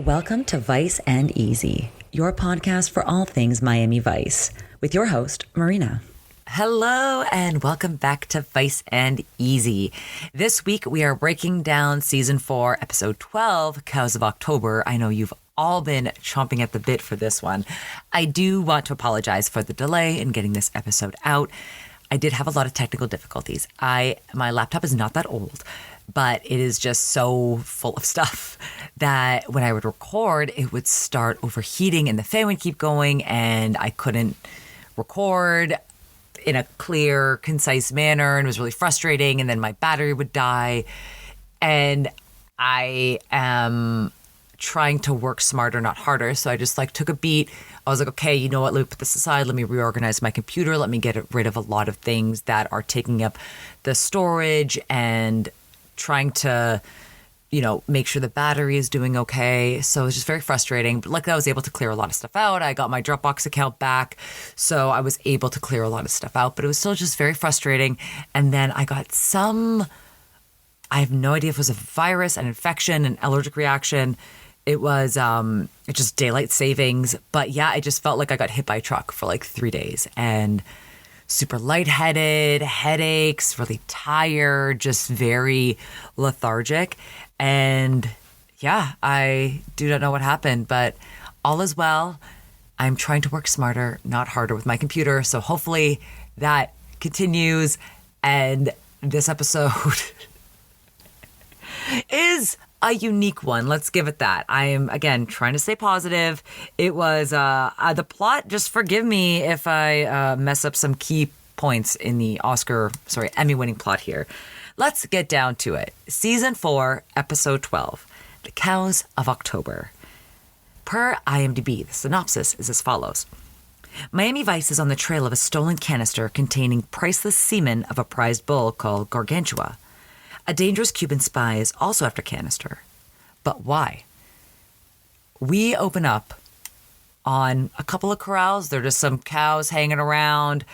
Welcome to Vice and Easy, your podcast for all things Miami Vice, with your host, Marina. Hello and welcome back to Vice and Easy. This week we are breaking down season 4, episode 12, Cows of October. I know you've all been chomping at the bit for this one. I do want to apologize for the delay in getting this episode out. I did have a lot of technical difficulties. My laptop is not that old, but it is just so full of stuff that when I would record, it would start overheating and the fan would keep going and I couldn't record in a clear, concise manner, and it was really frustrating. And then my battery would die. And I am trying to work smarter, not harder. So I just took a beat. I was like, okay, you know what? Let me put this aside. Let me reorganize my computer. Let me get rid of a lot of things that are taking up the storage and trying to, make sure the battery is doing okay. So it was just very frustrating. But I was able to clear a lot of stuff out. I got my Dropbox account back. So I was able to clear a lot of stuff out. But it was still just very frustrating. And then I got I have no idea if it was a virus, an infection, an allergic reaction. It was just daylight savings. But yeah, I just felt like I got hit by a truck for 3 days. And super lightheaded, headaches, really tired, just very lethargic. And yeah, I do not know what happened, but all is well. I'm trying to work smarter, not harder with my computer. So hopefully that continues. And this episode is a unique one. Let's give it that. I am, again, trying to stay positive. It was the plot. Just forgive me if I mess up some key points in the Emmy-winning plot here. Let's get down to it. Season 4, episode 12, The Cows of October. Per IMDb, the synopsis is as follows. Miami Vice is on the trail of a stolen canister containing priceless semen of a prized bull called Gargantua. A dangerous Cuban spy is also after canister. But why? We open up on a couple of corrals. There are just some cows hanging around.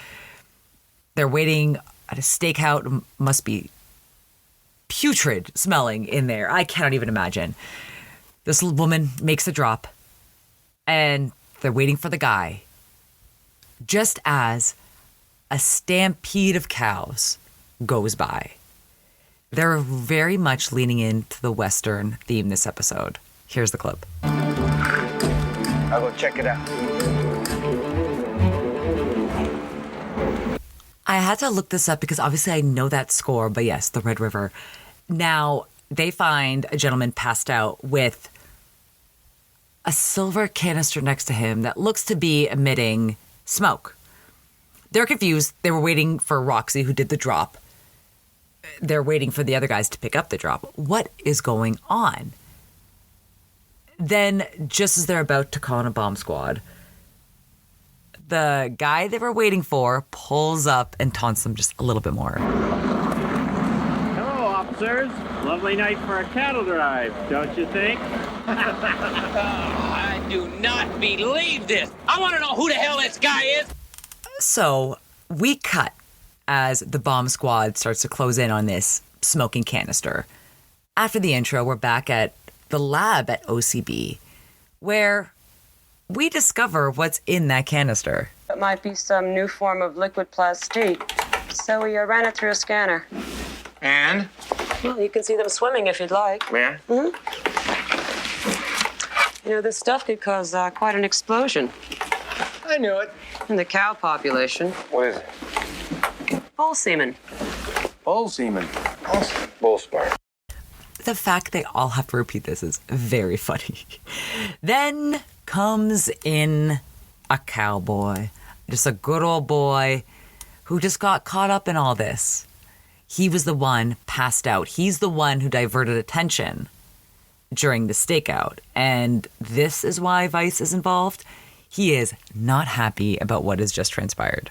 They're waiting at a stakeout. Must be putrid smelling in there. I cannot even imagine. This little woman makes a drop, and they're waiting for the guy. Just as a stampede of cows goes by. They're very much leaning into the Western theme this episode. Here's the clip. I'll go check it out. I had to look this up because obviously I know that score, but yes, the Red River. Now, they find a gentleman passed out with a silver canister next to him that looks to be emitting smoke. They're confused. They were waiting for Roxy, who did the drop. They're waiting for the other guys to pick up the drop. What is going on? Then, just as they're about to call in a bomb squad, the guy they were waiting for pulls up and taunts them just a little bit more. Hello, officers. Lovely night for a cattle drive, don't you think? I do not believe this. I want to know who the hell this guy is. So, we cut as the bomb squad starts to close in on this smoking canister. After the intro, we're back at the lab at OCB, where we discover what's in that canister. It might be some new form of liquid plastique. So we ran it through a scanner. And? Well, you can see them swimming if you'd like. Yeah? Mm-hmm. This stuff could cause quite an explosion. I knew it. In the cow population. What is it? Bull semen. Bull semen. Bull sperm. The fact they all have to repeat this is very funny. Then comes in a cowboy. Just a good old boy who just got caught up in all this. He was the one passed out. He's the one who diverted attention during the stakeout. And this is why Vice is involved. He is not happy about what has just transpired.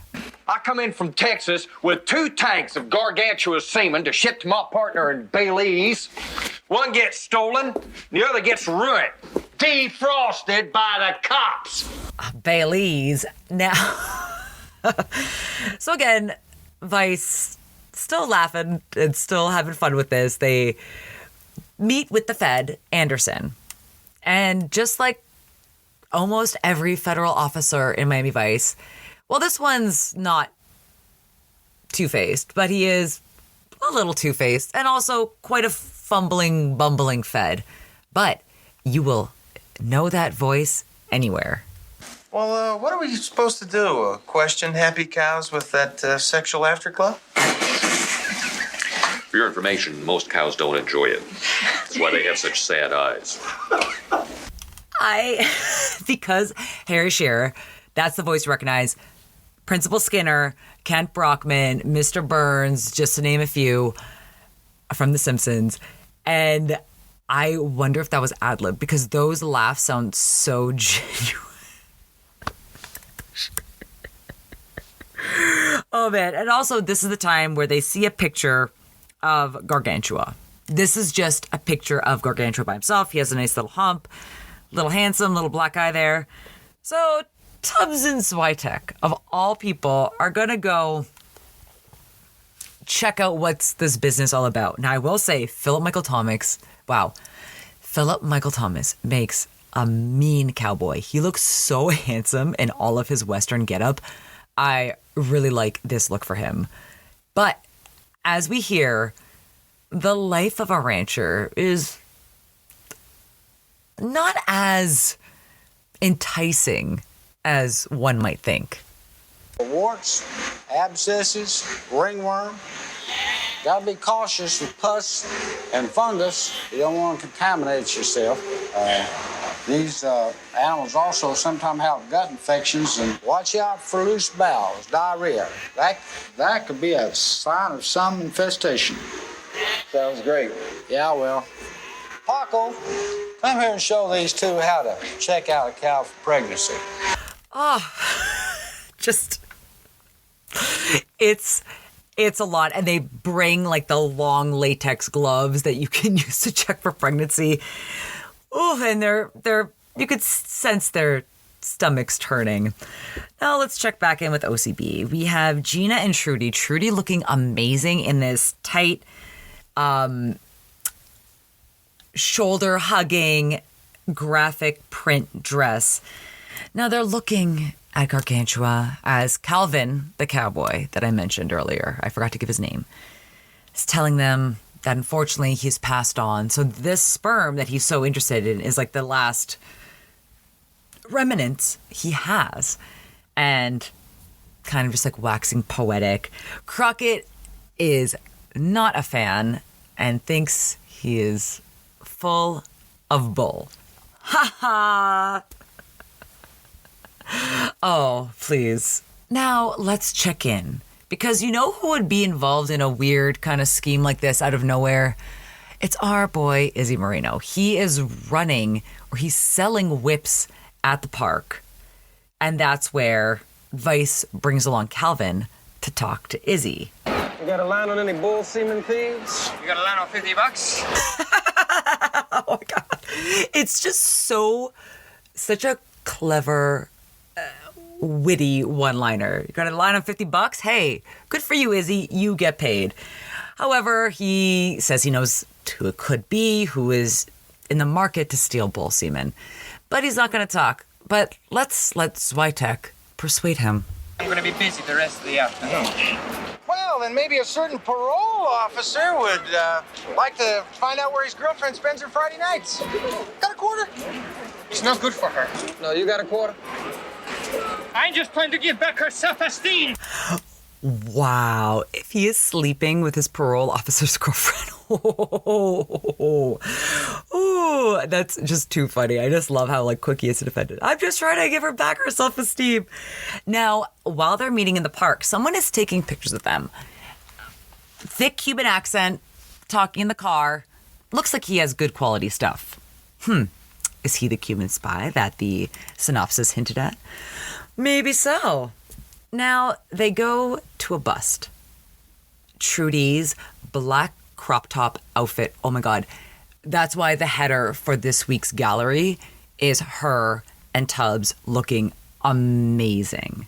I come in from Texas with 2 tanks of gargantua semen to ship to my partner in Belize. One gets stolen, the other gets ruined, defrosted by the cops. Belize. Now, so again, Vice still laughing and still having fun with this. They meet with the Fed, Anderson, And just like almost every federal officer in Miami Vice, well, this one's not two-faced, but he is a little two-faced and also quite a fumbling, bumbling Fed. But you will know that voice anywhere. Well, what are we supposed to do? Question happy cows with that sexual afterglow? For your information, most cows don't enjoy it. That's why they have such sad eyes. Because Harry Shearer, that's the voice you recognize. Principal Skinner, Kent Brockman, Mr. Burns, just to name a few from The Simpsons. And I wonder if that was ad-lib because those laughs sound so genuine. Oh, man. And also, this is the time where they see a picture of Gargantua. This is just a picture of Gargantua by himself. He has a nice little hump, little handsome, little black eye there. So Tubbs and Switek, of all people, are going to go check out what's this business all about. Now, I will say, Philip Michael Thomas makes a mean cowboy. He looks so handsome in all of his Western getup. I really like this look for him. But as we hear, the life of a rancher is not as enticing as one might think. Warts, abscesses, ringworm. Got to be cautious with pus and fungus. You don't want to contaminate yourself. These animals also sometimes have gut infections, and watch out for loose bowels, diarrhea. That could be a sign of some infestation. Sounds great. Yeah, well. Paco, come here and show these two how to check out a cow for pregnancy. It's a lot. And they bring like the long latex gloves that you can use to check for pregnancy. Oh, and they're you could sense their stomachs turning. Now let's check back in with OCB. We have Gina and Trudy. Trudy looking amazing in this tight, shoulder hugging, graphic print dress. Now they're looking at Gargantua as Calvin, the cowboy that I mentioned earlier. I forgot to give his name. He's telling them that unfortunately he's passed on. So this sperm that he's so interested in is like the last remnants he has. And kind of just like waxing poetic. Crockett is not a fan and thinks he is full of bull. Ha ha! Oh, please. Now let's check in. Because you know who would be involved in a weird kind of scheme like this out of nowhere? It's our boy, Izzy Moreno. He is running, or he's selling whips at the park. And that's where Vice brings along Calvin to talk to Izzy. You got a line on any bull semen thieves? You got a line on $50? Oh my God. It's just such a clever, witty one-liner. You got a line on $50? Hey, good for you, Izzy. You get paid. However, he says he knows who it could be, who is in the market to steal bull semen. But he's not going to talk. But let's let Switek persuade him. I'm going to be busy the rest of the afternoon. Well, then maybe a certain parole officer would like to find out where his girlfriend spends her Friday nights. Got a quarter? It's not good for her. No, you got a quarter? I'm just trying to give back her self-esteem. Wow. If he is sleeping with his parole officer's girlfriend. Oh, that's just too funny. I just love how like quick he is to defend it. I'm just trying to give her back her self-esteem. Now, while they're meeting in the park, someone is taking pictures of them. Thick Cuban accent, talking in the car. Looks like he has good quality stuff. Is he the Cuban spy that the synopsis hinted at? Maybe so. Now, they go to a bust. Trudy's black crop top outfit. Oh my God. That's why the header for this week's gallery is her and Tubbs looking amazing.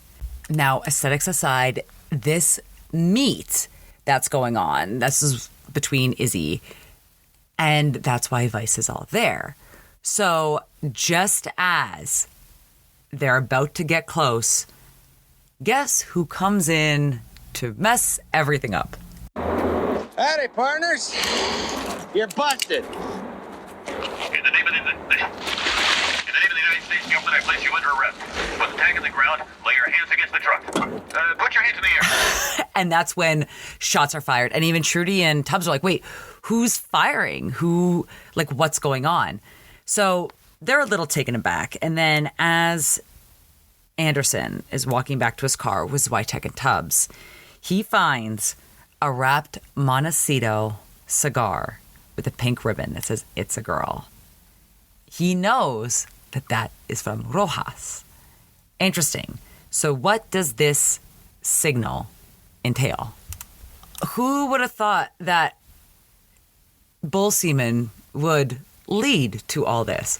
Now, aesthetics aside, this meet that's going on, this is between Izzy, and that's why Vice is all there. So just as they're about to get close, guess who comes in to mess everything up? Howdy, partners. You're busted. In the name of the United States government, I place you under arrest. Put the tag in the ground, lay your hands against the truck. Put your hands in the air. And that's when shots are fired. And even Trudy and Tubbs are like, wait, who's firing? What's going on? So they're a little taken aback. And then as Anderson is walking back to his car with Switek and Tubbs, he finds a wrapped Montecito cigar with a pink ribbon that says, "It's a girl." He knows that is from Rojas. Interesting. So what does this signal entail? Who would have thought that bull semen would lead to all this?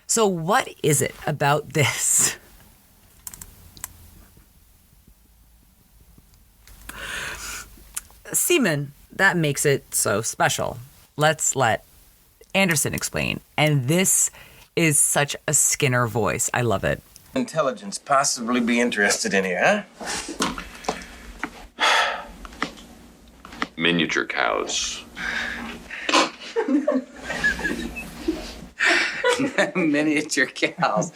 So what is it about this? Semen that makes it so special. Let's let Anderson explain. And this is such a Skinner voice. I love it. Intelligence possibly be interested in here, huh? Miniature cows. Miniature cows.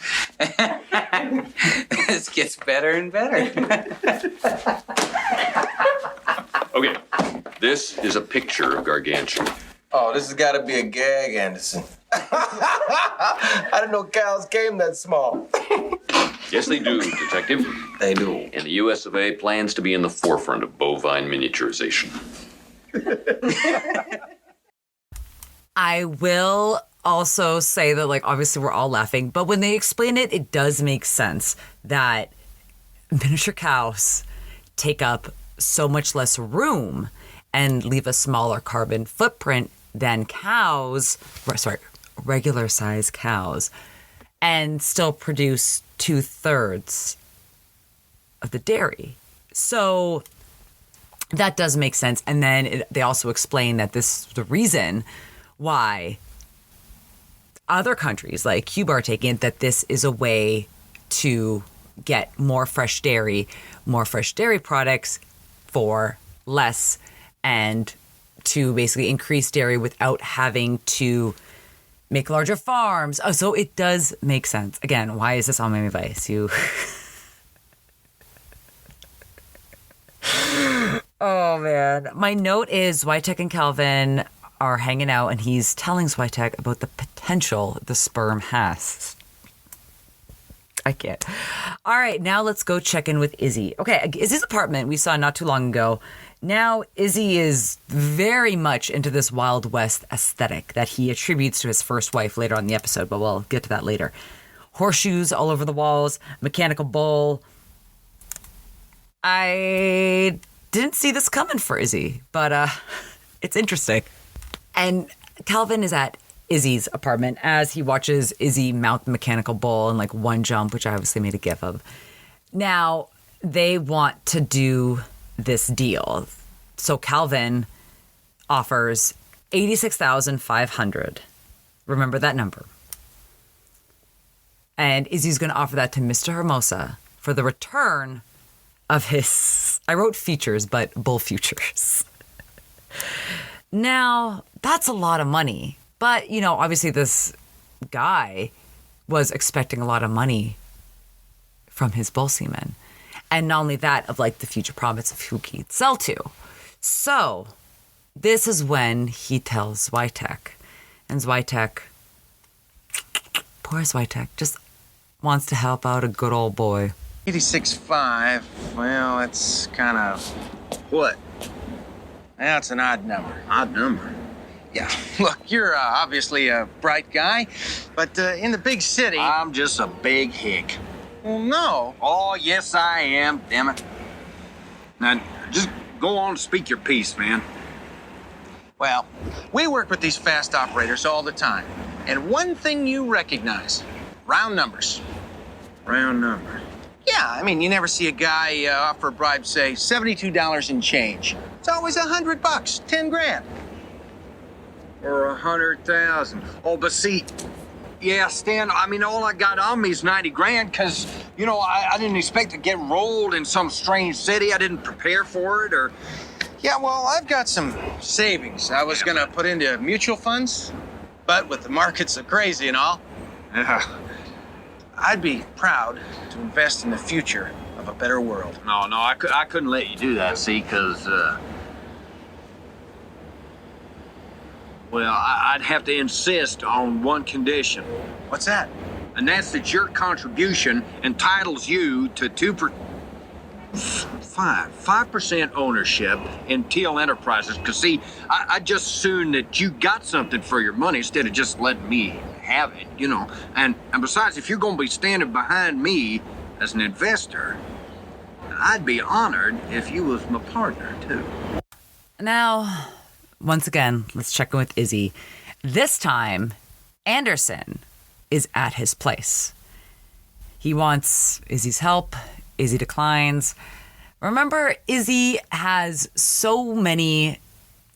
This gets better and better. Okay, this is a picture of Gargantua. Oh, this has got to be a gag, Anderson. I didn't know cows came that small. Yes, they do, Detective. They do. And the US of A plans to be in the forefront of bovine miniaturization. I will also say that, obviously we're all laughing, but when they explain it, it does make sense that miniature cows take up so much less room and leave a smaller carbon footprint than regular size cows, and still produce 2/3 of the dairy. So that does make sense. And then they also explain that this is the reason why other countries like Cuba are taking it, that this is a way to get more fresh dairy products for less, and to basically increase dairy without having to make larger farms. Oh, so it does make sense. Again, why is this on Miami Vice? Oh, man. My note is Switek and Calvin are hanging out, and he's telling Switek about the potential the sperm has. I can't. All right, now let's go check in with Izzy. Okay, Izzy's apartment we saw not too long ago. Now Izzy is very much into this Wild West aesthetic that he attributes to his first wife later on in the episode, but we'll get to that later. Horseshoes all over the walls, mechanical bull. I didn't see this coming for Izzy, but it's interesting. And Calvin is at Izzy's apartment as he watches Izzy mount the mechanical bull in one jump, which I obviously made a gif of. Now, they want to do this deal. So Calvin offers $86,500. Remember that number. And Izzy's going to offer that to Mr. Hermosa for the return of his, I wrote features, but bull futures. Now, that's a lot of money. But, obviously this guy was expecting a lot of money from his bull semen. And not only that, of the future promise of who he'd sell to. So this is when he tells Switek. And Switek, poor Switek, just wants to help out a good old boy. 86.5, well, that's kind of what? That's an odd number. Odd number? Yeah, look, you're obviously a bright guy, but in the big city... I'm just a big hick. Well, no. Oh, yes, I am, damn it. Now, just go on and speak your piece, man. Well, we work with these fast operators all the time, and one thing you recognize, round numbers. Round number. Yeah, I mean, you never see a guy offer a bribe, say, $72 in change. It's always $100, 10 grand. Or 100,000. Oh, but see, Yeah, Stan, I mean, all I got on me is 90 grand because, you know, I didn't expect to get enrolled in some strange city. I didn't prepare for it or... Yeah, well, I've got some savings I was gonna put into mutual funds, but with the markets so crazy and all, I'd be proud to invest in the future of a better world. No, I couldn't let you do that, see, because, well, I'd have to insist on one condition. What's that? And that's that your contribution entitles you to 5% ownership in Teal Enterprises. Because, see, I'd just assume that you got something for your money instead of just letting me have it, you know. And besides, if you're going to be standing behind me as an investor, I'd be honored if you was my partner, too. Now, once again, let's check in with Izzy. This time, Anderson is at his place. He wants Izzy's help. Izzy declines. Remember, Izzy has so many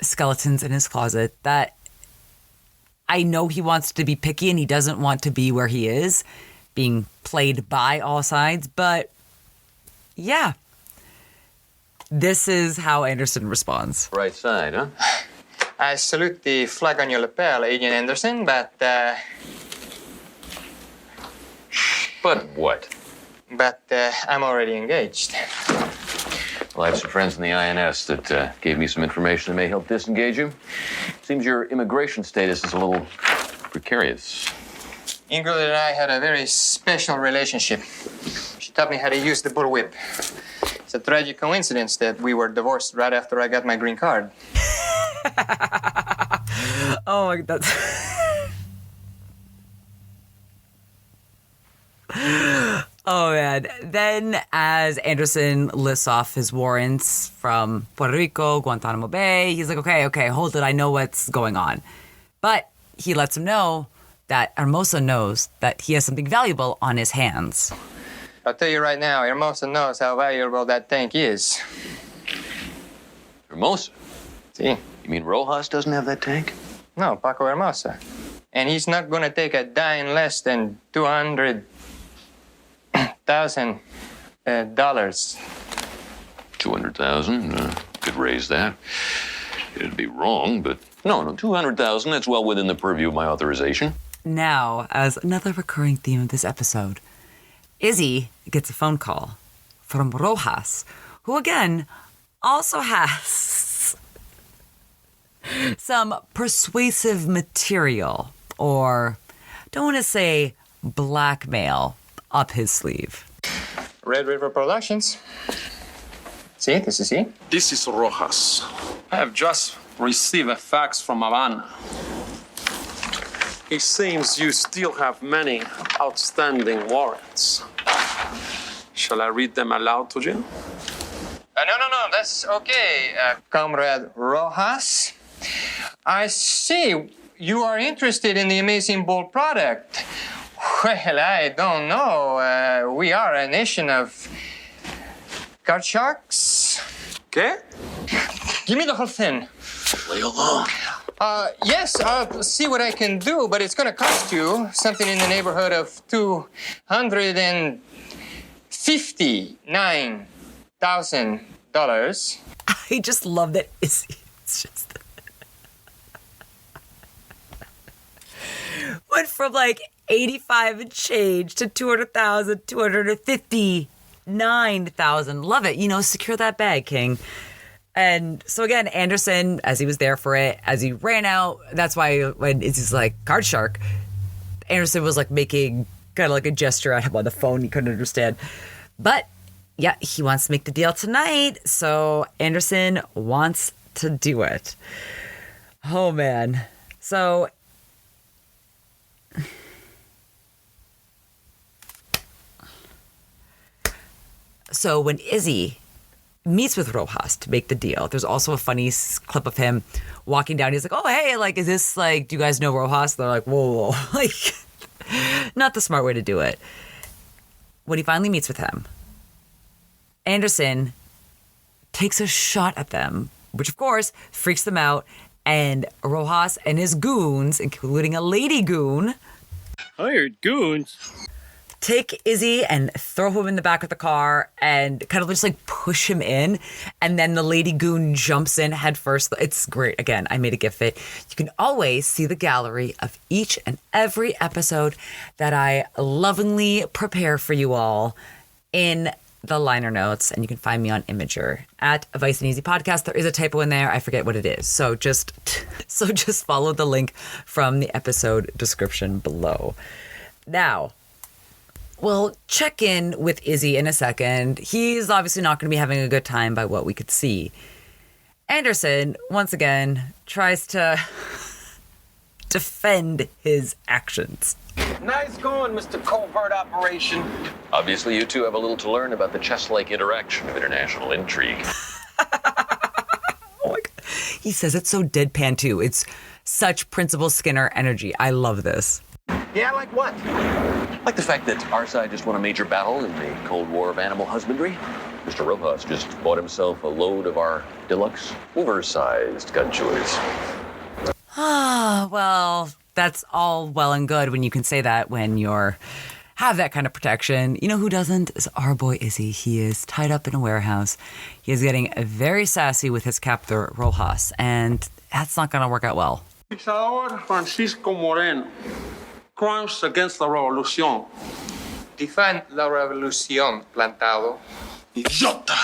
skeletons in his closet that I know he wants to be picky and he doesn't want to be where he is, being played by all sides. But yeah, this is how Anderson responds. Right side, huh? I salute the flag on your lapel, Agent Anderson, but what? But I'm already engaged. Well, I have some friends in the INS that gave me some information that may help disengage you. Seems your immigration status is a little precarious. Ingrid and I had a very special relationship. She taught me how to use the bullwhip. It's a tragic coincidence that we were divorced right after I got my green card. Oh my God. Oh, man. Then as Anderson lists off his warrants from Puerto Rico, Guantanamo Bay, he's like, okay, hold it. I know what's going on. But he lets him know that Hermosa knows that he has something valuable on his hands. I'll tell you right now, Hermosa knows how valuable that tank is. Hermosa? See? You mean Rojas doesn't have that tank? No, Paco Hermosa. And he's not going to take a dime less than $200,000. $200,000? Could raise that. It'd be wrong, but no, $200,000, that's well within the purview of my authorization. Now, as another recurring theme of this episode, Izzy gets a phone call from Rojas, who again also has some persuasive material, or don't want to say blackmail, up his sleeve. Red River Productions. See, this is he. This is Rojas. I have just received a fax from Havana. It seems you still have many outstanding warrants. Shall I read them aloud to you? No, that's okay, Comrade Rojas. I see you are interested in the Amazing Bull product. Well, I don't know. We are a nation of card sharks. Okay. Give me the whole thing. Play along. Yes, I'll see what I can do, but it's going to cost you something in the neighborhood of $259,000. I just love that it's just went from like 85 and change to 200,000, 259,000. Love it. You know, secure that bag, King. And so again, Anderson, as he was there for it, as he ran out, that's why when Izzy's like, card shark, Anderson was like making kind of like a gesture at him on the phone. He couldn't understand. But yeah, he wants to make the deal tonight. So Anderson wants to do it. Oh, man. So when Izzy meets with Rojas to make the deal, there's also a funny clip of him walking down. He's like, oh, hey, like, is this like, do you guys know Rojas? They're like, whoa. Like, not the smart way to do it. When he finally meets with him, Anderson takes a shot at them, which of course freaks them out. And Rojas and his goons, including a lady goon. Hired goons? Take Izzy and throw him in the back of the car and kind of just like push him in. And then the lady goon jumps in head first. It's great. Again, I made a GIF fit. You can always see the gallery of each and every episode that I lovingly prepare for you all in the liner notes. And you can find me on Imager at Vice and Easy Podcast. There is a typo in there. I forget what it is. So just follow the link from the episode description below. Now, we'll check in with Izzy in a second. He's obviously not going to be having a good time by what we could see. Anderson, once again, tries to defend his actions. Nice going, Mr. Covert Operation. Obviously, you two have a little to learn about the chess-like interaction of international intrigue. Oh my God. He says it so deadpan, too. It's such Principal Skinner energy. I love this. Yeah, like what? Like the fact that our side just won a major battle in the Cold War of animal husbandry. Mr. Rojas just bought himself a load of our deluxe, oversized gun chewers. Ah, well, that's all well and good when you can say that when you're have that kind of protection. You know who doesn't? Is our boy Izzy. He is tied up in a warehouse. He is getting very sassy with his captor, Rojas, and that's not going to work out well. Isador Francisco Moreno. Crimes against la revolución. Defend la revolución, plantado. Idiota!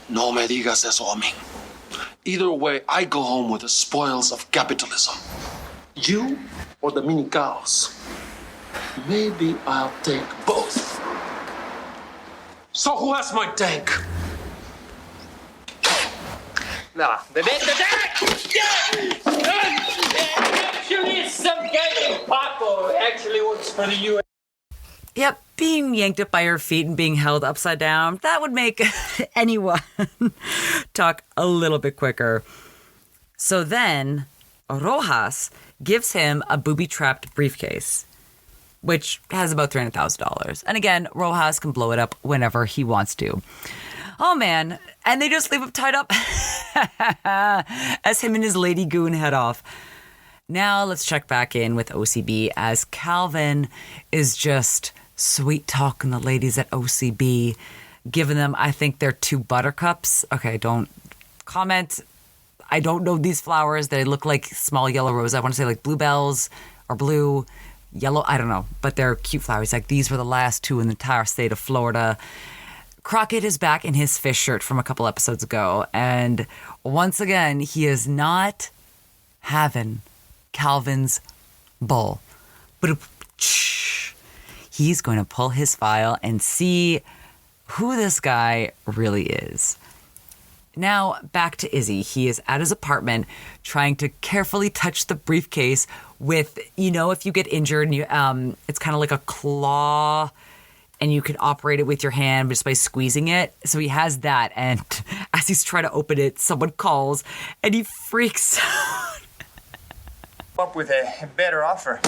No me digas eso a mí. Either way, I go home with the spoils of capitalism. You or the mini cows. Maybe I'll take both. So who has my tank? Nah, the tank! Actually, some guy named Paco actually works for the U.S. Yep, being yanked up by her feet and being held upside down, that would make anyone talk a little bit quicker. So then, Rojas gives him a booby-trapped briefcase, which has about $300,000. And again, Rojas can blow it up whenever he wants to. Oh, man. And they just leave him tied up as him and his lady goon head off. Now let's check back in with OCB as Calvin is just sweet talking the ladies at OCB, giving them, I think they're 2 buttercups. Okay, don't comment. I don't know these flowers. They look like small yellow roses. I want to say like bluebells or blue, yellow. I don't know, but they're cute flowers. Like these were the last 2 in the entire state of Florida. Crockett is back in his fish shirt from a couple episodes ago. And once again, he is not having Calvin's bull. But he's going to pull his file and see who this guy really is. Now, back to Izzy. He is at his apartment trying to carefully touch the briefcase with, if you get injured, and you, it's kind of like a claw, and you can operate it with your hand just by squeezing it. So he has that, and as he's trying to open it, someone calls, and he freaks out. Up with a better offer.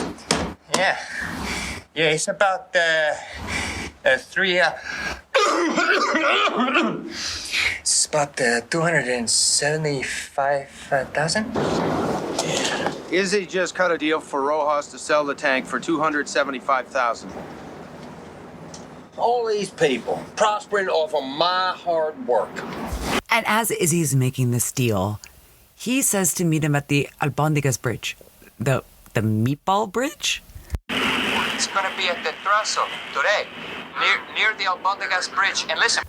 Yeah, it's about 3. It's about 275,000. Izzy just cut a deal for Rojas to sell the tank for $275,000. All these people prospering off of my hard work. And as Izzy's making this deal, he says to meet him at the Albondigas Bridge. The Meatball Bridge? It's gonna be at the Trazo today, near the Albondigas Bridge. And listen.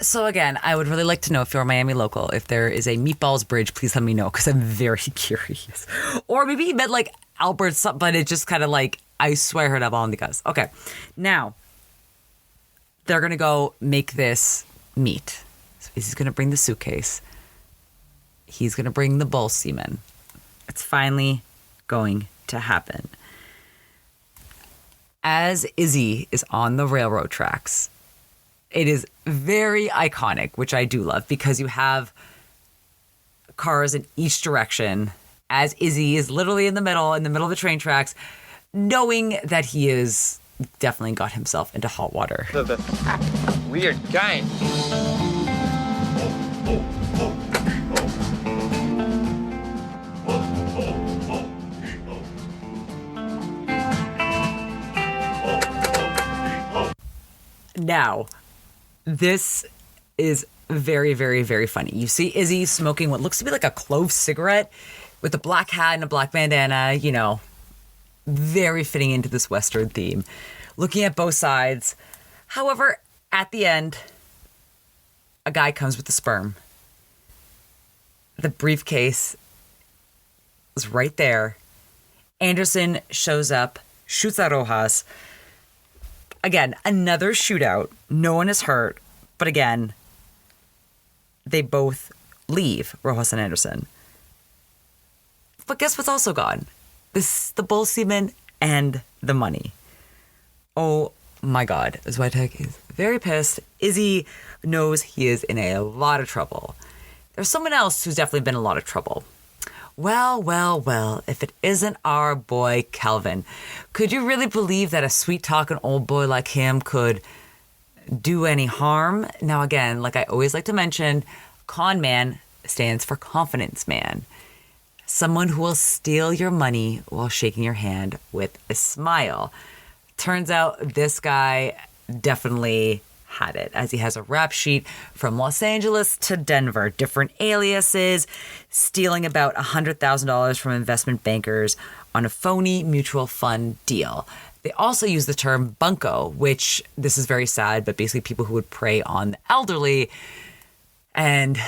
So again, I would really like to know if you're a Miami local, if there is a Meatballs Bridge, please let me know, because I'm very curious. Or maybe he meant like Albert, but it's just kind of like, I swear I heard Albondigas. Okay, now, they're going to go make this meat. So he's going to bring the suitcase. He's going to bring the bull semen. It's finally going to happen. As Izzy is on the railroad tracks, it is very iconic, which I do love, because you have cars in each direction as Izzy is literally in the middle of the train tracks, knowing that he is definitely got himself into hot water. Weird kind. Now, this is very, very, very funny. You see Izzy smoking what looks to be like a clove cigarette with a black hat and a black bandana, you know, very fitting into this Western theme. Looking at both sides. However, at the end, a guy comes with the sperm. The briefcase is right there. Anderson shows up, shoots at Rojas. Again, another shootout. No one is hurt. But again, they both leave, Rojas and Anderson. But guess what's also gone? The bull semen and the money. Oh my God. Switek is very pissed. Izzy knows he is in a lot of trouble. There's someone else who's definitely been in a lot of trouble. Well, if it isn't our boy Calvin. Could you really believe that a sweet-talking old boy like him could do any harm? Now again, like I always like to mention, con man stands for confidence man. Someone who will steal your money while shaking your hand with a smile. Turns out this guy definitely had it, as he has a rap sheet from Los Angeles to Denver, different aliases, stealing about $100,000 from investment bankers on a phony mutual fund deal. They also use the term bunco, which this is very sad, but basically people who would prey on the elderly and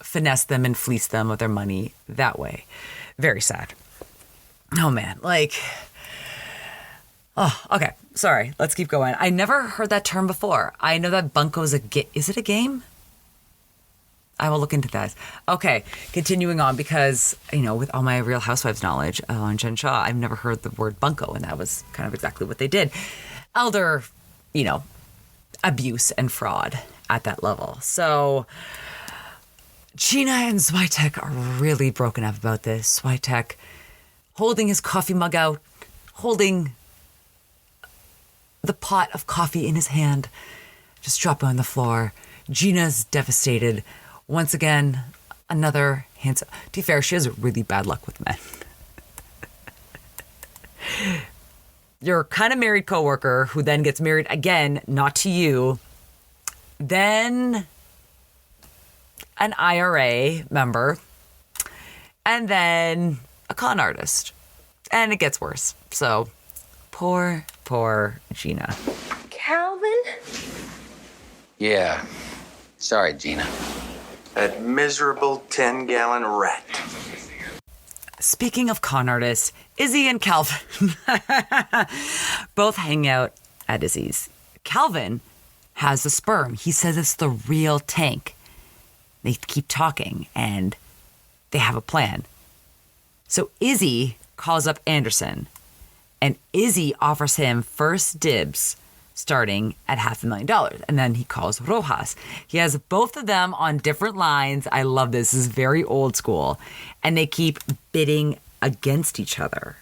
finesse them and fleece them of their money that way. Very sad. Oh man, okay. Sorry, let's keep going. I never heard that term before. I know that bunco is is it a game? I will look into that. Okay, continuing on, because, you know, with all my Real Housewives knowledge on Jen Shaw, I've never heard the word bunco, and that was kind of exactly what they did. Elder, you know, abuse and fraud at that level. So Gina and Switek are really broken up about this. Switek holding his coffee mug out, holding the pot of coffee in his hand, just dropping on the floor. Gina's devastated. Once again, another handsome. To be fair, she has really bad luck with men. Your kind of married coworker who then gets married again, not to you, then an IRA member, and then a con artist. And it gets worse. So poor Gina. Calvin? Yeah. Sorry, Gina. That miserable 10-gallon rat. Speaking of con artists, Izzy and Calvin both hang out at Izzy's. Calvin has the sperm. He says it's the real tank. They keep talking and they have a plan. So Izzy calls up Anderson, and Izzy offers him first dibs starting at $500,000. And then he calls Rojas. He has both of them on different lines. I love this. This is very old school. And they keep bidding against each other.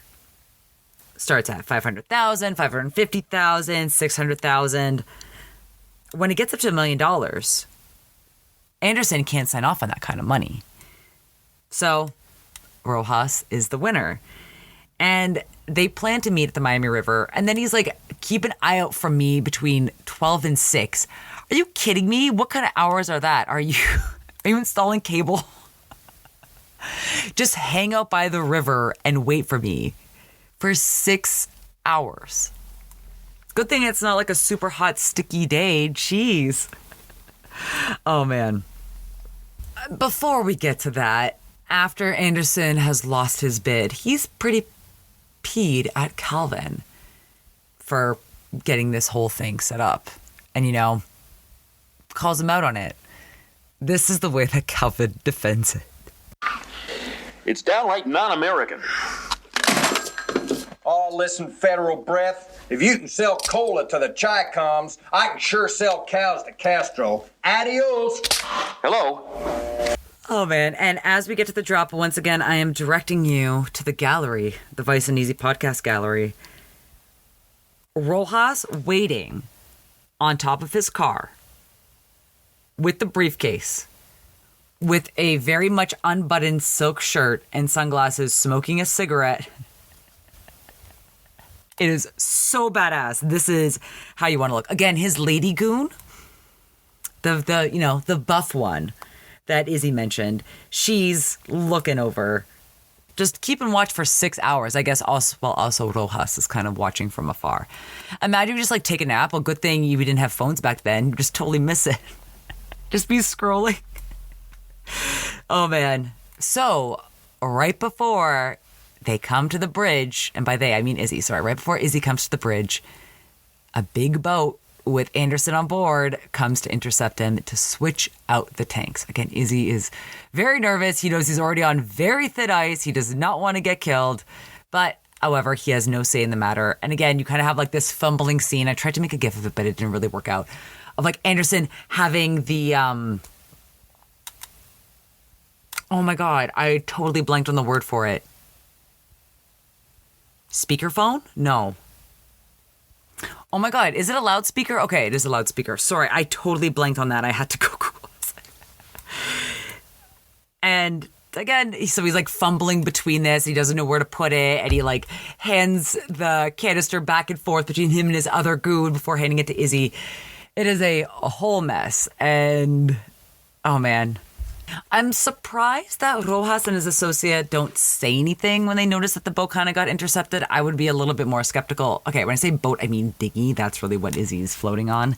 Starts at $500,000, $550,000, $600,000. When it gets up to $1 million, Anderson can't sign off on that kind of money. So Rojas is the winner. And they plan to meet at the Miami River. And then he's like, keep an eye out for me between 12 and 6. Are you kidding me? What kind of hours are that? Are you installing cable? Just hang out by the river and wait for me for 6 hours. Good thing it's not like a super hot, sticky day. Jeez. Oh, man. Before we get to that, after Anderson has lost his bid, he's pretty peed at Calvin for getting this whole thing set up. And, you know, calls him out on it. This is the way that Calvin defends it. It's downright non-American. Oh, listen, federal breath. If you can sell cola to the Chi-Coms, I can sure sell cows to Castro. Adios. Hello. Oh, man. And as we get to the drop, once again, I am directing you to the gallery, the Vice and Easy podcast gallery. Rojas waiting on top of his car with the briefcase, with a very much unbuttoned silk shirt and sunglasses, smoking a cigarette, It is so badass. This is how you want to look. Again, his lady goon, the buff one that Izzy mentioned, she's looking over, just keeping watch for 6 hours, I guess, also Rojas is kind of watching from afar. Imagine you just like take a nap. Well, good thing we didn't have phones back then. You just totally miss it. Just be scrolling. Oh, man. So right before they come to the bridge, and by they, I mean Izzy. Sorry, right before Izzy comes to the bridge, a big boat with Anderson on board comes to intercept him to switch out the tanks. Again, Izzy is very nervous. He knows he's already on very thin ice. He does not want to get killed. But, however, he has no say in the matter. And again, you kind of have like this fumbling scene. I tried to make a gif of it, but it didn't really work out. Of like Anderson having the, oh my God, I totally blanked on the word for it. Speakerphone? No. Oh my God, is it a loudspeaker? Okay, it is a loudspeaker. Sorry, I totally blanked on that. I had to go Google. And again, so he's like fumbling between this. He doesn't know where to put it. And he like hands the canister back and forth between him and his other goon before handing it to Izzy. It is a whole mess. And oh man. I'm surprised that Rojas and his associate don't say anything when they notice that the boat kind of got intercepted. I would be a little bit more skeptical. Okay, when I say boat, I mean dinghy. That's really what Izzy's floating on.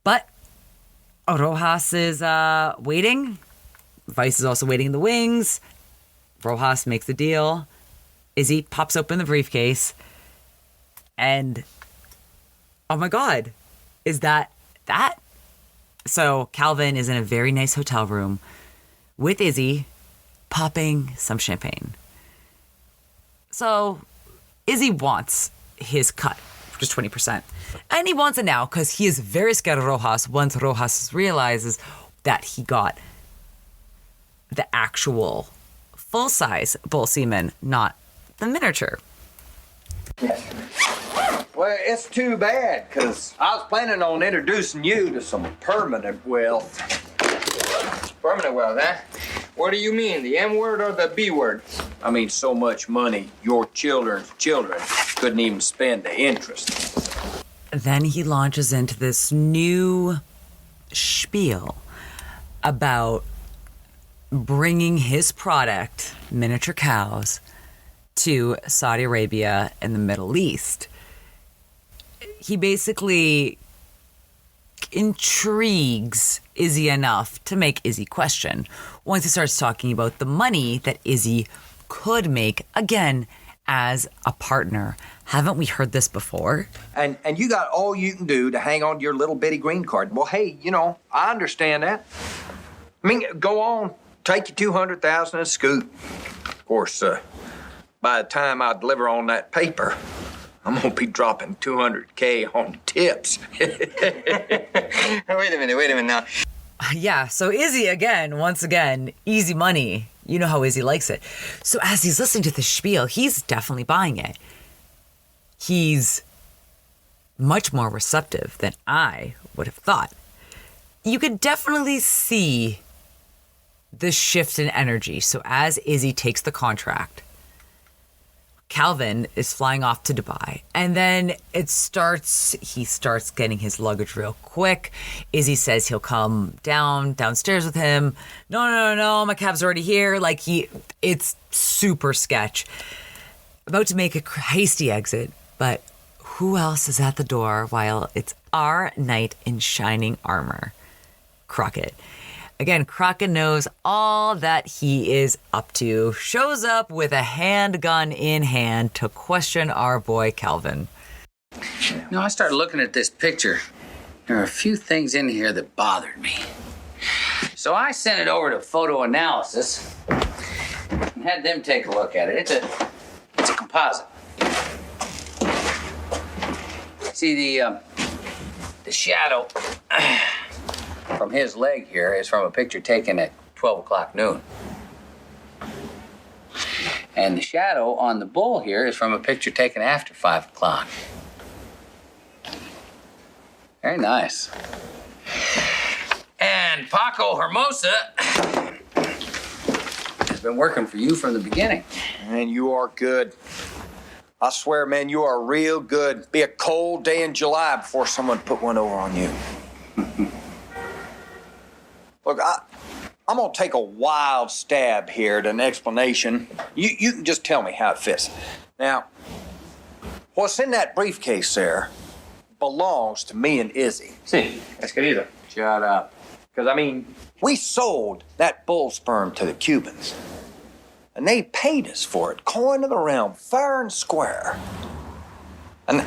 But Rojas is waiting. Vice is also waiting in the wings. Rojas makes the deal. Izzy pops open the briefcase. And, oh my God, is that? So Calvin is in a very nice hotel room with Izzy popping some champagne. So Izzy wants his cut, just 20%. And he wants it now because he is very scared of Rojas once Rojas realizes that he got the actual full-size bull semen, not the miniature. Well, it's too bad, because I was planning on introducing you to some permanent wealth. Permanent wealth, huh? What do you mean, the M word or the B word? I mean, so much money your children's children couldn't even spend the interest. Then he launches into this new spiel about bringing his product, miniature cows, to Saudi Arabia and the Middle East. He basically intrigues Izzy enough to make Izzy question. Once he starts talking about the money that Izzy could make, again, as a partner. Haven't we heard this before? And you got all you can do to hang on to your little bitty green card. Well, hey, I understand that. I mean, go on, take your $200,000 and scoot. Of course, by the time I deliver on that paper, I'm gonna be dropping $200K on tips. Wait a minute now. Yeah, so Izzy once again, easy money. You know how Izzy likes it. So as he's listening to the spiel, he's definitely buying it. He's much more receptive than I would have thought. You could definitely see the shift in energy. So as Izzy takes the contract, Calvin is flying off to Dubai. And then he starts getting his luggage real quick. Izzy says he'll come downstairs with him. No, my cab's already here. It's super sketch. About to make a hasty exit, but who else is at the door while it's our knight in shining armor? Crockett. Again, Crockett knows all that he is up to, shows up with a handgun in hand to question our boy Calvin. I started looking at this picture. There are a few things in here that bothered me. So I sent it over to Photo Analysis and had them take a look at it. It's a composite. See, the shadow from his leg here is from a picture taken at 12 o'clock noon. And the shadow on the bull here is from a picture taken after 5 o'clock. Very nice. And Paco Hermosa has been working for you from the beginning. And you are good. I swear, man, you are real good. Be a cold day in July before someone put one over on you. Look, I'm gonna take a wild stab here at an explanation. You can just tell me how it fits. Now, what's in that briefcase there belongs to me and Izzy. Sí, es querido. Shut up. Because, I mean, we sold that bull sperm to the Cubans. And they paid us for it, coin of the realm, fair and square. And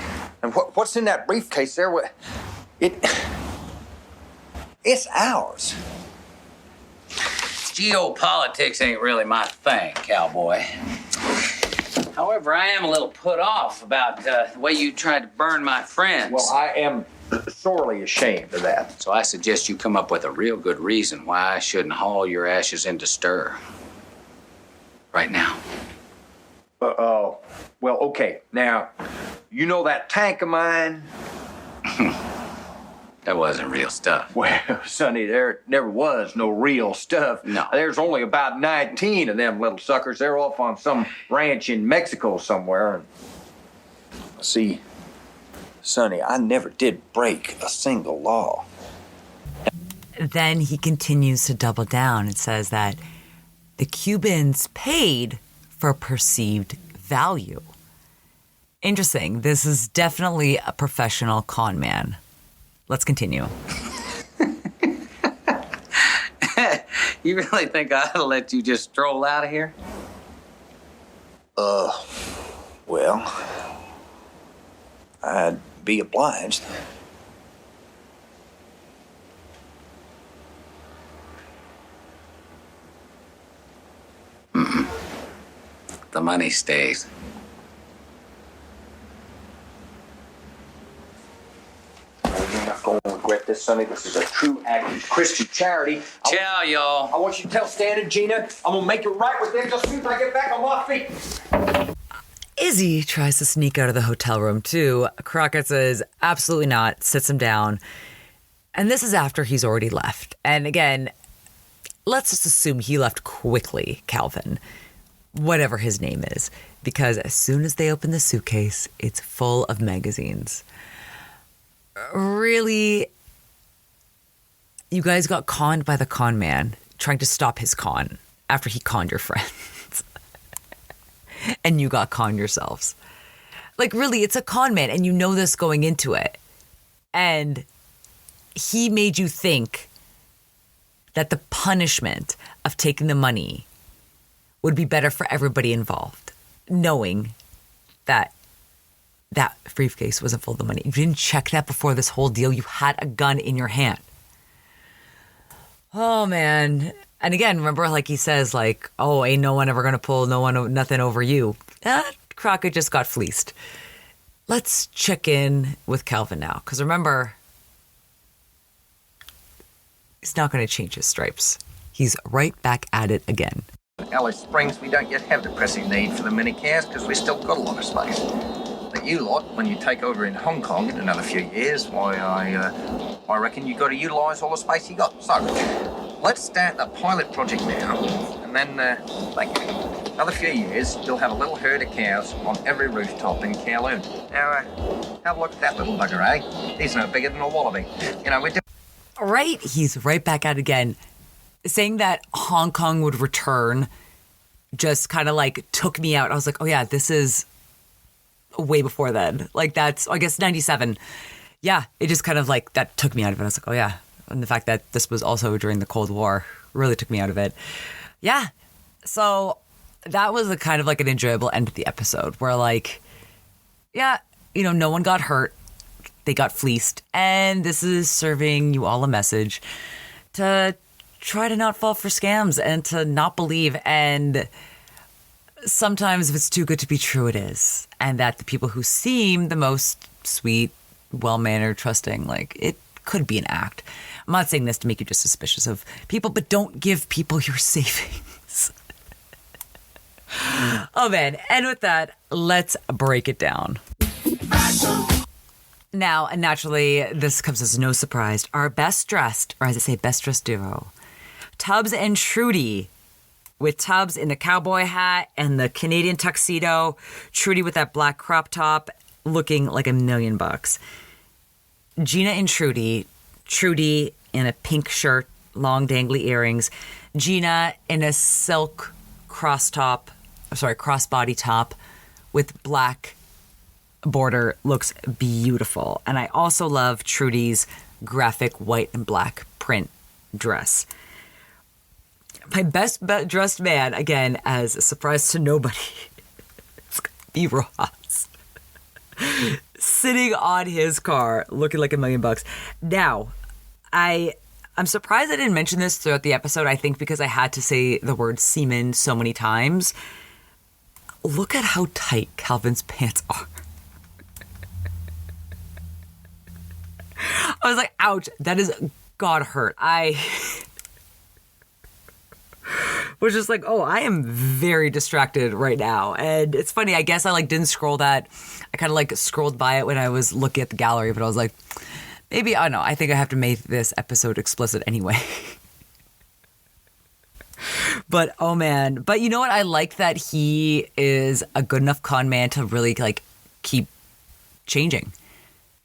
what's in that briefcase there? It's ours. Geopolitics ain't really my thing, cowboy. However, I am a little put off about the way you tried to burn my friends. Well, I am sorely ashamed of that. So I suggest you come up with a real good reason why I shouldn't haul your ashes into stir. Right now. Well, okay. Now, you know that tank of mine? That wasn't real stuff. Well, Sonny, there never was no real stuff. No. There's only about 19 of them little suckers. They're off on some ranch in Mexico somewhere. And see, Sonny, I never did break a single law. Then he continues to double down and says that the Cubans paid for perceived value. Interesting. This is definitely a professional con man. Let's continue. You really think I ought to let you just stroll out of here? Well, I'd be obliged. The money stays. You're not going to regret this, Sonny. This is a true act of Christian charity. Ciao, y'all. I want you to tell Stan and Gina I'm going to make it right with them just as soon as I get back on my feet. Izzy tries to sneak out of the hotel room too. Crockett says absolutely not, sits him down. And this is after he's already left. And again, let's just assume he left quickly, Calvin. Whatever his name is, because as soon as they open the suitcase, it's full of magazines. Really, you guys got conned by the con man trying to stop his con after he conned your friends. And you got conned yourselves. Like, really, it's a con man, and you know this going into it. And he made you think that the punishment of taking the money would be better for everybody involved, knowing that that briefcase wasn't full of the money. You didn't check that before this whole deal. You had a gun in your hand. Oh, man. And again, remember, like he says, like, oh, ain't no one ever going to pull nothing over you. Crockett just got fleeced. Let's check in with Calvin now. Because remember, he's not going to change his stripes. He's right back at it again. Alice Springs, we don't yet have the pressing need for the mini cars because we've still got a lot of space. But you lot, when you take over in Hong Kong in another few years, why, I reckon you've got to utilise all the space you got. So, let's start the pilot project now, and then, like, another few years, you'll have a little herd of cows on every rooftop in Kowloon. Now, have a look at that little bugger, eh? He's no bigger than a wallaby. You know, we're Right? He's right back at it again. Saying that Hong Kong would return just kind of like took me out. I was like, oh yeah, this is way before then. Like that's, I guess, 97. Yeah, it just kind of like, that took me out of it. I was like, oh yeah. And the fact that this was also during the Cold War really took me out of it. Yeah. So that was a kind of like an enjoyable end to the episode where like, yeah, you know, no one got hurt. They got fleeced. And this is serving you all a message to try to not fall for scams and to not believe. And sometimes if it's too good to be true, it is. And that the people who seem the most sweet, well-mannered, trusting, like it could be an act. I'm not saying this to make you just suspicious of people, but don't give people your savings. Oh man. And with that, let's break it down. Now, and naturally, this comes as no surprise. Our best dressed, or as I say, best dressed duo, Tubbs and Trudy, with Tubbs in the cowboy hat and the Canadian tuxedo, Trudy with that black crop top, looking like $1 million. Gina and Trudy in a pink shirt, long dangly earrings. Gina in a silk crossbody top with black border, looks beautiful. And I also love Trudy's graphic white and black print dress. My best dressed man, again, as a surprise to nobody, it's gonna be Ross. Sitting on his car, looking like $1 million. Now, I'm surprised I didn't mention this throughout the episode, I think because I had to say the word semen so many times. Look at how tight Calvin's pants are. I was like, ouch, that is God hurt. I was just like, oh, I am very distracted right now. And it's funny, I guess I didn't scroll that. I kind of scrolled by it when I was looking at the gallery, but I was like, maybe, I don't know, I think I have to make this episode explicit anyway. But, oh man. But you know what? I like that he is a good enough con man to really, keep changing.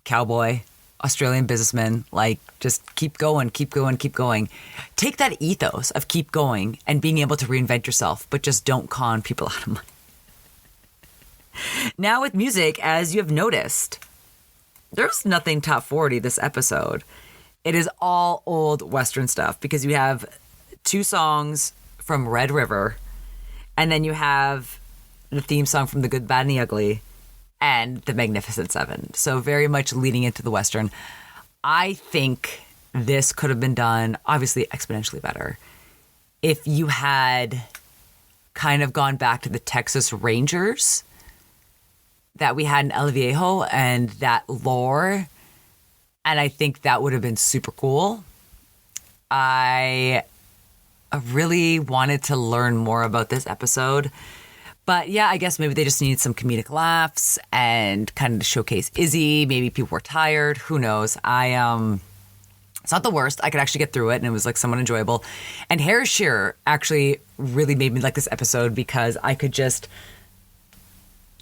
Cowboy, Australian businessman, just keep going. Take that ethos of keep going and being able to reinvent yourself, but just don't con people out of money. Now with music, as you have noticed, there's nothing top 40 this episode. It is all old Western stuff because you have 2 songs from Red River, and then you have the theme song from The Good, Bad, and the Ugly, and The Magnificent Seven. So very much leading into the Western. I think this could have been done, obviously, exponentially better if you had kind of gone back to the Texas Rangers that we had in El Viejo and that lore. And I think that would have been super cool. I really wanted to learn more about this episode. But yeah, I guess maybe they just needed some comedic laughs and kind of to showcase Izzy. Maybe people were tired. Who knows? It's not the worst. I could actually get through it, and it was somewhat enjoyable. And Harris Shearer actually really made me like this episode because I could just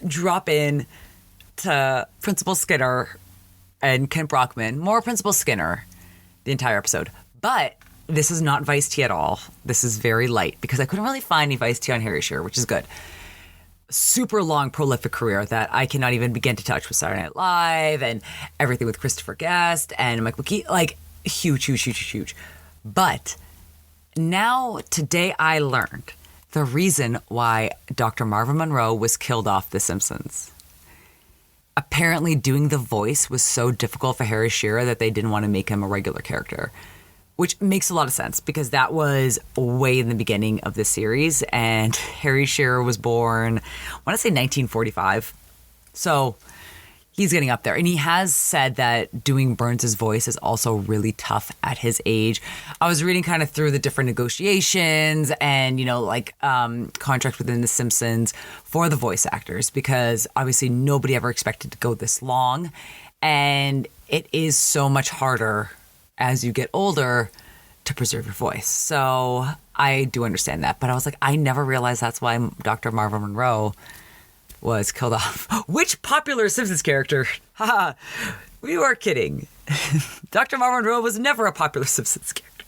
drop in to Principal Skinner and Kent Brockman. More Principal Skinner the entire episode. But this is not Vice T at all. This is very light because I couldn't really find any Vice T on Harry Shearer, which is good. Super long, prolific career that I cannot even begin to touch with Saturday Night Live and everything with Christopher Guest and Mike McKee. Huge. But now, today I learned the reason why Dr. Marvin Monroe was killed off The Simpsons. Apparently doing the voice was so difficult for Harry Shearer that they didn't want to make him a regular character. Which makes a lot of sense because that was way in the beginning of the series. And Harry Shearer was born, I want to say 1945. So he's getting up there. And he has said that doing Burns' voice is also really tough at his age. I was reading kind of through the different negotiations and, contracts within The Simpsons for the voice actors because obviously nobody ever expected to go this long. And it is so much harder as you get older to preserve your voice. So I do understand that. But I was like, I never realized that's why Dr. Marvin Monroe was killed off. Which popular Simpsons character? Haha, we were kidding. Dr. Marvin Monroe was never a popular Simpsons character.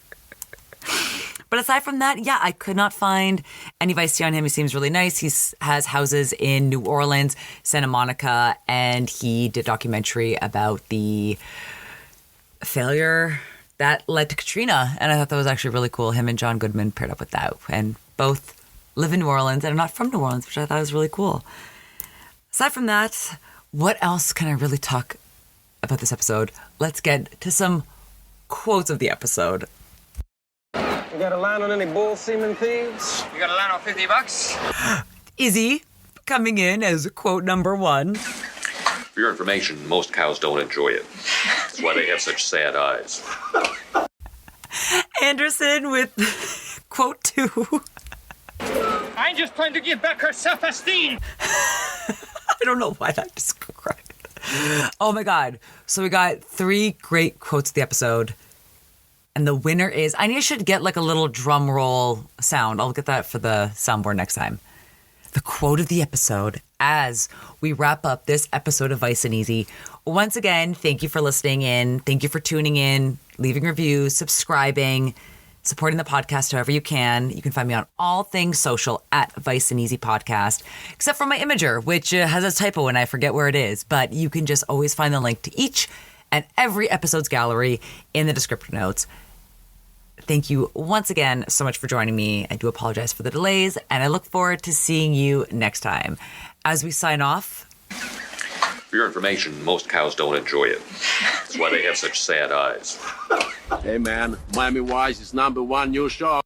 But aside from that, yeah, I could not find any Vice T on him. He seems really nice. He has houses in New Orleans, Santa Monica, and he did a documentary about the failure that led to Katrina. And I thought that was actually really cool. Him and John Goodman paired up with that. And both live in New Orleans and are not from New Orleans, which I thought was really cool. Aside from that, what else can I really talk about this episode? Let's get to some quotes of the episode. You got a line on any bull semen thieves? You got a line on $50? Izzy coming in as quote number 1. For your information, most cows don't enjoy it. That's why they have such sad eyes. Anderson with quote 2. I'm just trying to give back her self-esteem. I don't know why that just cried. Oh my God. So we got 3 great quotes of the episode. And the winner is, I should get like a little drum roll sound. I'll get that for the soundboard next time. The quote of the episode as we wrap up this episode of Vice and Easy. Once again, thank you for listening in. Thank you for tuning in, leaving reviews, subscribing, supporting the podcast however you can. You can find me on all things social at Vice and Easy Podcast, except for my Imager, which has a typo and I forget where it is. But you can just always find the link to each and every episode's gallery in the description notes. Thank you once again so much for joining me. I do apologize for the delays, and I look forward to seeing you next time. As we sign off. For your information, most cows don't enjoy it. That's why they have such sad eyes. Hey, man, Miami Wise is #1 new show.